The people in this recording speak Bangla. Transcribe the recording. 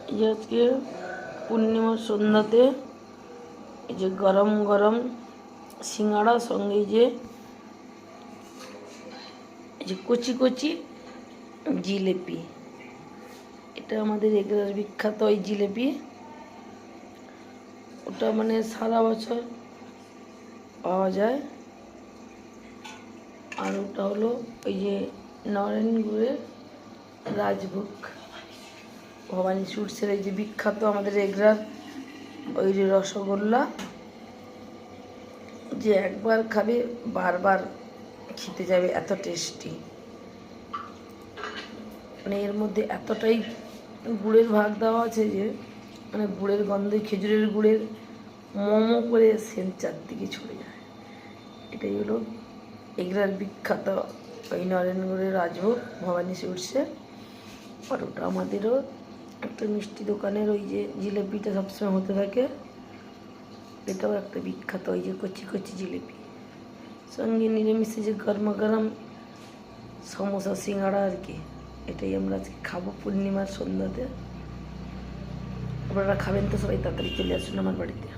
এই যে আজকে পূর্ণিমার সন্ধ্যাতে এই যে গরম গরম সিঙ্গাড়া সঙ্গে এই যে কচি কচি জিলেপি। এটা আমাদের এগরার বিখ্যাত ওই জিলেপি। ওটা মানে সারা বছর পাওয়া যায়। আর ওটা হলো ওই যে নারায়ণগুড়ের রাজভোগ, ভবানী সুইটসের এই যে বিখ্যাত আমাদের এগরার ওই যে রসগোল্লা, যে একবার খাবে বারবার খেতে যাবে, এত টেস্টি। মানে এর মধ্যে এতটাই গুড়ের ভাগ দেওয়া আছে যে মানে গুড়ের গন্ধে, খেজুরের গুড়ের মোমো করে সেন্ট চারদিকে ছড়ে যায়। এটাই হলো এগরার বিখ্যাত ওই নারায়ণগড়ের রাজভোগ ভবানী সুইটসের। আর ওটা আমাদেরও একটা মিষ্টি দোকানের ওই যে জিলেপিটা সবসময় হতে থাকে, এটাও একটা বিখ্যাত ওই যে কচি কচি জিলিপি। সঙ্গে নিরামিষে যে গরমা গরম সমোসা সিঙ্গাড়া আর কি, এটাই আমরা আজকে খাবো পূর্ণিমার সন্ধ্যাতে। আপনারা খাবেন তো? সবাই তাড়াতাড়ি চলে আসুন আমার বাড়িতে।